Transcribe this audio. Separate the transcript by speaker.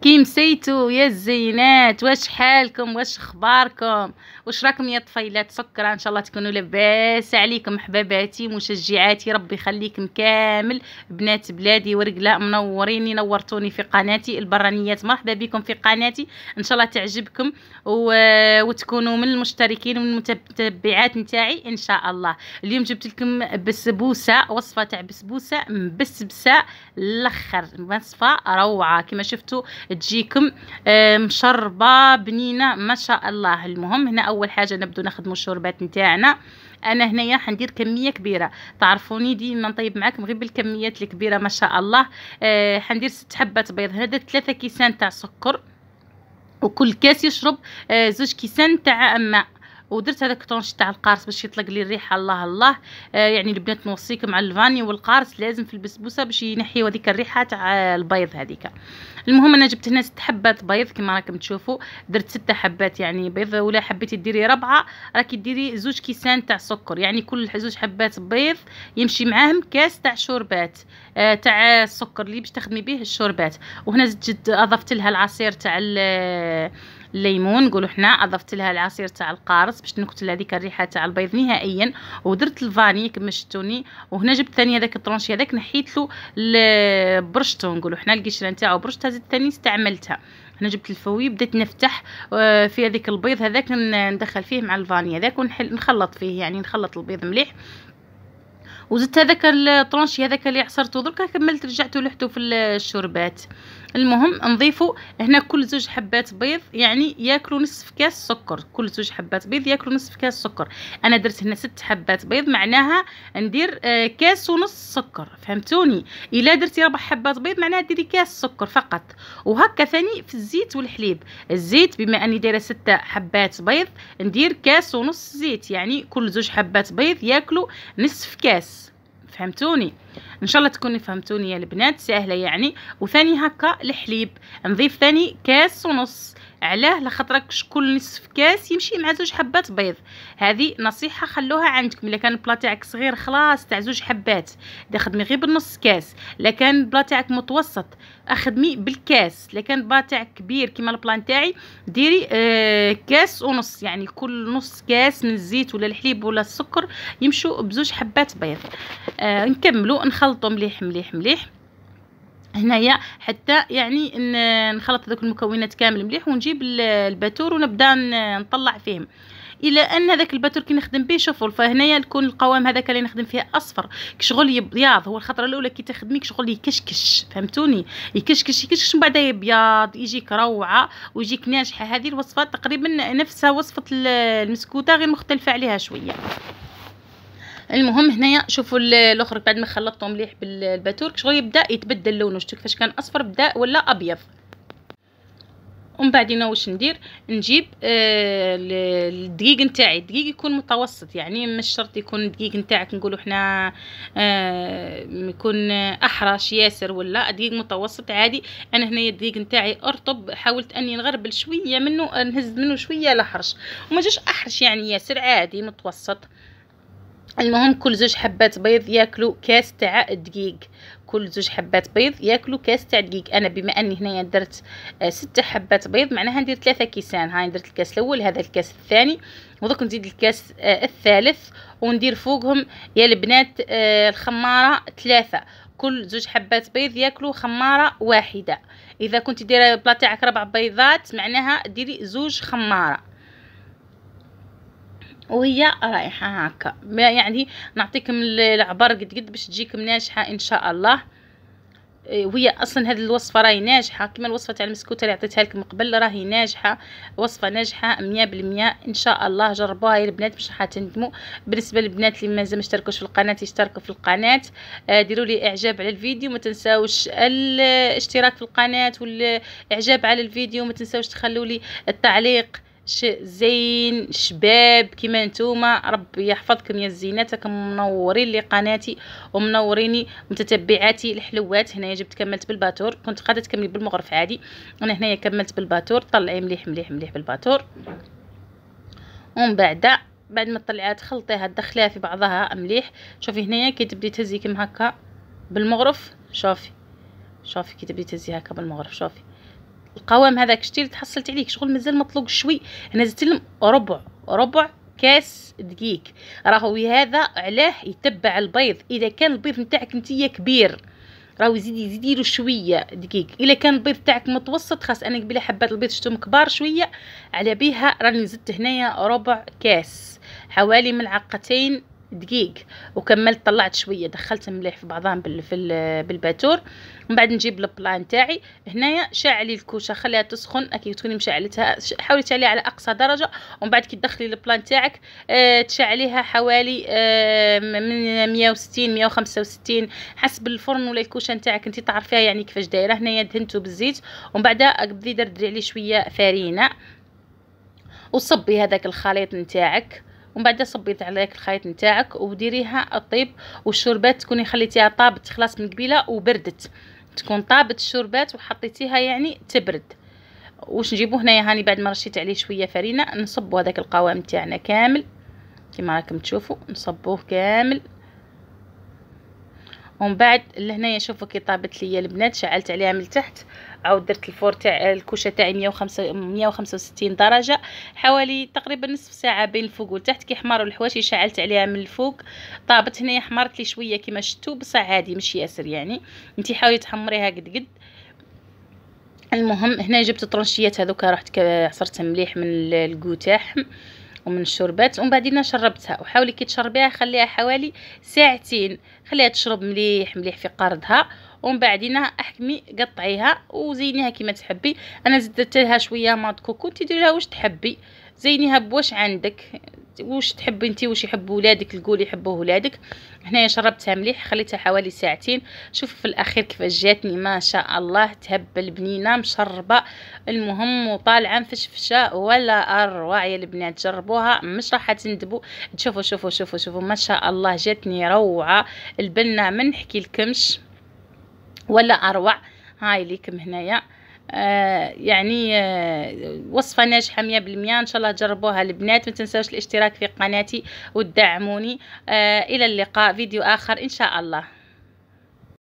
Speaker 1: كي مسيتو يا الزينات، واش حالكم؟ واش اخباركم؟ واش راكم يا طفيلات سكرة؟ ان شاء الله تكونوا لاباس عليكم حباباتي مشجعاتي، ربي يخليكم كامل بنات بلادي ورقله منوريني، نورتوني في قناتي البرانيات. مرحبا بكم في قناتي، ان شاء الله تعجبكم وتكونوا من المشتركين ومن المتبعات نتاعي ان شاء الله. اليوم جبت لكم بسبوسه، وصفه تاع بسبوسه مبسبسه الاخر، وصفه روعه كما شفتوا تجيكم مشربه بنينه ما شاء الله. المهم هنا اول حاجه نبدو نخدموا الشوربات نتاعنا. انا هنايا حندير كميه كبيره، تعرفوني ديما نطيب معاكم غير بالكميات الكبيره ما شاء الله. حندير 6 حبات بيض، هذا 3 كيسان تاع سكر، وكل كاس يشرب 2 كيسان تاع ماء. ودرت هذاك طونش تاع القارص باش يطلق لي الريحه الله الله. يعني البنات نوصيكم على الفاني والقارص لازم في البسبوسه باش ينحيوا هذيك الريحه تاع البيض هذيك. المهم انا جبت هنا 6 حبات بيض كما راكم تشوفوا، درت 6 حبات يعني بيض، ولا حبيتي ديري 4 راكي ديري 2 كيسان تاع سكر، يعني كل 2 حبات بيض يمشي معاهم كاس تاع شوربات تاع السكر اللي باش تخدمي به الشوربات. وهنا زدت اضفت لها العصير تاع الليمون، نقولوا حنا اضفت لها العصير تاع القارص باش نقتل هذيك الريحه تاع البيض نهائيا. ودرت الفاني كما شفتوني. وهنا جبت ثاني هذاك الطرونش هذاك نحيت له برشته، نقولوا حنا القشره نتاعو برشتها، زدت ثاني استعملتها. هنا جبت الفوي بديت نفتح في هذيك البيض هذاك، ندخل فيه مع الفاني هذاك ونخلط فيه، يعني نخلط البيض مليح. وزدت هذاك الطرونشي هذاك اللي عصرته دركا، كملت رجعته لحته في الشوربات. المهم نضيفوا هنا كل 2 حبات بيض يعني ياكلوا نصف كاس سكر، كل 2 حبات بيض ياكلوا نصف كاس سكر. انا درت هنا 6 حبات بيض، معناها ندير كاس ونص سكر، فهمتوني؟ الا درتي 4 حبات بيض معناها ديري كاس سكر فقط. وهكا ثاني في الزيت والحليب. الزيت بما اني دايره 6 حبات بيض ندير كاس ونص زيت، يعني كل 2 حبات بيض ياكلوا نصف كاس، فهمتوني؟ ان شاء الله تكونوا فهمتوني يا البنات، سهله يعني. وثاني هكا الحليب نضيف ثاني كاس ونص، علاه لخاطرك كل نصف كاس يمشي مع 2 حبات بيض. هذه نصيحه خلوها عندكم. الا كان البلا تاعك صغير خلاص تاع 2 حبات خدمي غير بالنص كاس، الا كان البلا تاعك متوسط اخدمي بالكاس، الا كان البلا تاعك كبير كيما البلان تاعي ديري كاس ونص، يعني كل نص كاس من الزيت ولا الحليب ولا السكر يمشوا ب2 حبات بيض. نكملوا نخلطوا مليح مليح مليح هنايا حتى يعني نخلط هذوك المكونات كامل مليح، ونجيب الباتور ونبدا نطلع فيهم الى ان هذاك الباتور كي نخدم به. شوفوا فهنايا يكون القوام هذاك اللي نخدم فيه اصفر كشغل يبيض، هو الخطره الاولى كي تخدمي كشغل يكشكش، فهمتوني؟ يكشكش من بعد يبيض يجيك روعه ويجيك ناجحه. هذه الوصفه تقريبا نفسها وصفه المسكوته غير مختلفه عليها شويه. المهم هنايا شوفوا الاخر بعد ما خلطته مليح بالباتور كشغل يبدا يتبدل لونه، شفتوا كيفاش كان اصفر بدا ولا ابيض. ومن بعدين واش ندير؟ نجيب الدقيق نتاعي. الدقيق يكون متوسط، يعني مش شرط يكون الدقيق نتاعك نقولوا حنا يكون احرش ياسر، ولا دقيق متوسط عادي. انا هنايا الدقيق نتاعي ارطب، حاولت اني نغربل شويه منه، نهز منه شويه لحرش وما جاش احرش يعني ياسر، عادي متوسط. المهم كل 2 حبات بيض ياكلوا كاس تاع الدقيق، كل 2 حبات بيض ياكلوا كاس تاع دقيق. انا بما اني هنايا درت 6 حبات بيض معناها ندير 3 كيسان. هاي درت الكاس الاول، هذا الكاس الثاني، ودوك نزيد الكاس الثالث، وندير فوقهم يا البنات الخماره 3. كل 2 حبات بيض ياكلوا خماره واحده. اذا كنت دايره بلا تاعك 4 بيضات معناها ديري 2 خماره، وهي رايحه هكا يعني نعطيكم العبر قد باش تجيكم ناجحه ان شاء الله. وهي اصلا هذه الوصفه راهي ناجحه كما الوصفه تاع المسكوته اللي عطيتها لكم قبل، راهي ناجحه، وصفه ناجحه 100% ان شاء الله. جربوها يا البنات باش راح تندموا. بالنسبه للبنات اللي مازال ما اشتركوش في القناه يشتركوا في القناه، ديروا لي اعجاب على الفيديو، ما تنساوش الاشتراك في القناه والاعجاب على الفيديو، ما تنساوش تخلوا لي التعليق زين شباب كيما نتوما. ربي يحفظكم يا الزينات، راكم منورين لي قناتي ومنوريني متتبعاتي الحلوات. هنايا جبت كملت بالباتور، كنت قاعده تكملي بالمغرف عادي، انا هنايا كملت بالباتور. طلعي مليح مليح مليح بالباتور، ومن بعد ما طلعات خلطيها دخليها في بعضها مليح. شوفي هنايا كي تبدي تهزي كيما هكا بالمغرف، شوفي كي تبدي تهزي هكا بالمغرف، شوفي القوام هذاك شتي اللي تحصلت عليك شغل مازال مطلوق شوي. هنا زدت لهم ربع كاس دقيق. راهو هذا علاه يتبع البيض. اذا كان البيض نتاعك نتيا كبير راهو زيدي له شويه دقيق. الا كان البيض تاعك متوسط، خاص انا قبيله حبات البيض شفتهم كبار شويه، على بها راني زدت هنايا ربع كاس، حوالي ملعقتين دقيق. وكملت طلعت شويه، دخلت مليح في بعضهم بالباتور. ومن بعد نجيب البلان تاعي هنايا. شعلي الكوشه خليها تسخن، اكيد تكوني مشعلتها، حاولي تعليها على اقصى درجه. ومن بعد كي تدخلي البلان تاعك تشعليها حوالي من 160 165 حسب الفرن ولا الكوشه نتاعك انت تعرفيها يعني كيفاش دايره. هنايا دهنته بالزيت، ومن بعد بدي دردري عليه شويه فرينه، وصبي هذاك الخليط نتاعك. ومن بعد صبي عليك الخليط نتاعك وديريها الطيب. والشوربات تكوني خليتيها طابت خلاص من قبيله وبردت، تكون طابت الشوربات وحطيتيها يعني تبرد. واش نجيبو هنايا هاني بعد ما رشيت عليه شويه فرينه، نصبوا هذاك القوام تاعنا كامل كما راكم تشوفوا، نصبوه كامل. ومن بعد لهنايا شوفوا كي طابت ليا البنات، شعلت عليها من التحت، عاود درت الفور تاع الكوشه تاعي 165 درجه، حوالي تقريبا نصف ساعه بين الفوق والتحت. كي حمروا الحواشي شعلت عليها من الفوق، طابت هنايا حمرت لي شويه كما شفتوا، بصح عادي مش ياسر يعني، انتي حاولي تحمريها قد. المهم هنا جبت طرنشيات هذوك، رحت عصرتها مليح من الكو تاعهم ومن الشربات، ومن بعدين شربتها. وحاولي كي تشربيها خليها حوالي ساعتين، خليها تشرب مليح في قردها. ومن بعدين احكمي قطعيها وزينيها كما تحبي. انا زدت لها شويه ماط كوكو، تديري لها واش تحبي، زينيها بواش عندك، واش تحبي انت، واش يحبوا ولادك القول يحبوه ولادك. هنايا شربتها مليح، خليتها حوالي ساعتين. شوفوا في الاخير كيفاش جاتني، ما شاء الله تهبل بنينه مشربه. المهم وطالعه مفشفشه ولا اروع يا البنات، جربوها مش راح تندبوا. شوفوا شوفوا شوفوا شوفوا ما شاء الله جاتني روعه البنه، ما نحكي لكمش ولا اروع. هاي ليكم هنايا يعني وصفة ناجحة 100%. ان شاء الله تجربوها البنات. ما تنسوش الاشتراك في قناتي وتدعموني. الى اللقاء فيديو اخر ان شاء الله.